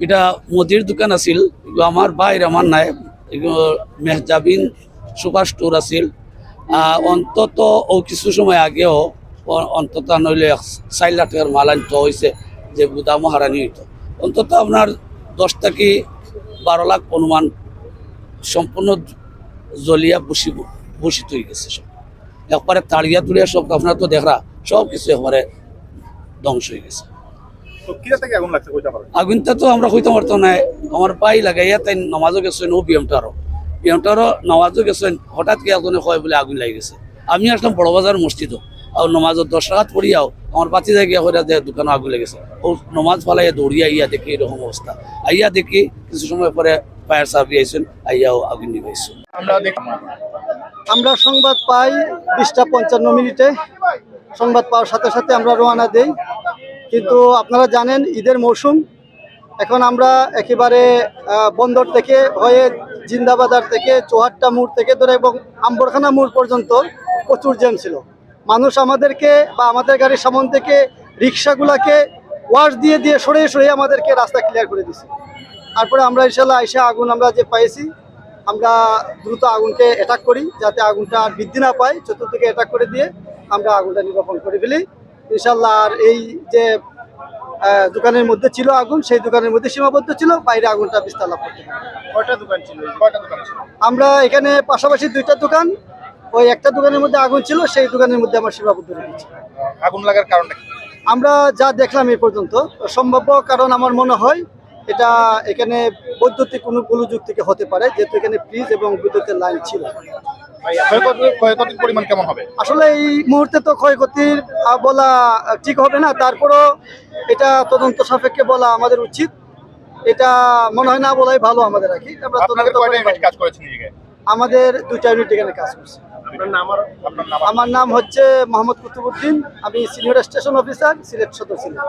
এটা মুদির দোকান আছিল, আমার বাইর আমার নাই, মেহজাবিন সুপার স্টোর আছিল। অন্তত ও কিছু সময় আগেও অন্তত নইলে 4 লাখ টাকার মাল আনতে হয়েছে, যে গুদামও হারানি হইতো। অন্তত আপনার 10 থেকে 12 লাখ অনুমান সম্পূর্ণ জ্বলিয়া বসিত হয়ে গেছে। সব একবারে তাড়িয়া তুলিয়া সব আপনার তো দেখরা সব কিছু একবারে ধ্বংস হয়ে গেছে। আগুনটা তো আমরা হইতে পারতো না, আমার পাই লাগাইয়া তাই নামাজও গেছেন, ও বিএমটারও নামাজও গেছেন। হঠাৎ কি একজনে হয় বলে আগুন লাগি গেছে। আমি আসলাম বড় বাজার মসজিদ, আর নমাজের 10 রাকাত পড়িয়াও আমার বাতি জায়গা হয়ে দোকানে আগুন লেগেছে। ও নমাজ ফালাইয়া দৌড়িয়া আইয়া দেখি এরকম অবস্থা। আইয়া দেখি কিছু সময় পরে ফায়ার সার্ভিস আইসেন, আইয়াও আগুন নিভাইছেন। আমরা সংবাদ পাই 20:55 সংবাদ পাওয়ার সাথে সাথে আমরা রওনা দেই। কিন্তু আপনারা জানেন ঈদের মৌসুম, এখন আমরা একেবারে বন্দর থেকে হয়ে জিন্দাবাজার থেকে চৌহাট্টা মোড় থেকে ধরে এবং আম্বরখানা মোড় পর্যন্ত প্রচুর জ্যাম ছিল। মানুষ আমাদেরকে বা আমাদের গাড়ির সামন থেকে রিক্সাগুলাকে ওয়াশ দিয়ে দিয়ে সরিয়ে আমাদেরকে রাস্তা ক্লিয়ার করে দিছে। তারপরে আমরা ইনশাল্লাহ আইসা আগুন আমরা যে পাইছি, আমরা দ্রুত আগুনকে অ্যাটাক করি যাতে আগুনটা আর বৃদ্ধি না পায়। চতুর্দিকে অ্যাটাক করে দিয়ে আমরা আগুনটা নির্বাপন করে ফেলি ইনশাল্লাহ। আর এই যে দোকানের মধ্যে ছিল আগুন, সেই দোকানের মধ্যে সীমাবদ্ধ ছিল, বাইরে আগুনটা বিস্তার লাভ করতে পারে। কয়টা দোকান ছিল? আমরা এখানে পাশাপাশি 2টা দোকান, ওই একটা দোকানের মধ্যে আগুন ছিল, সেই দোকানের মধ্যে আমরা সীমাবদ্ধ রেখেছি। আগুন লাগার কারণটা কি? আমরা যা দেখলাম এই পর্যন্ত সম্ভাব্য কারণ আমার মনে হয় এটা এখানে বৈদ্যুতিক কোনো গোলযোগ থেকে হতে পারে, যেহেতু এখানে ফ্রিজ এবং বিদ্যুতের লাইন ছিল। ক্ষয়ক্ষতির পরিমাণ কেমন হবে? আসলে এই মুহূর্তে তো ক্ষয়ক্ষতির বলা ঠিক হবে না, তারপরও এটা তদন্ত সাপেক্ষে বলা আমাদের উচিত। এটা মনে হয় না বলাই ভালো আমাদের আর কি। আমাদের 2টা ইউনিট এখানে কাজ করছে। আমার নাম হচ্ছে মোহাম্মদ কুতুবুদ্দিন, আমি সিনিয়র স্টেশন অফিসার, সিলেট সদর সিলেট।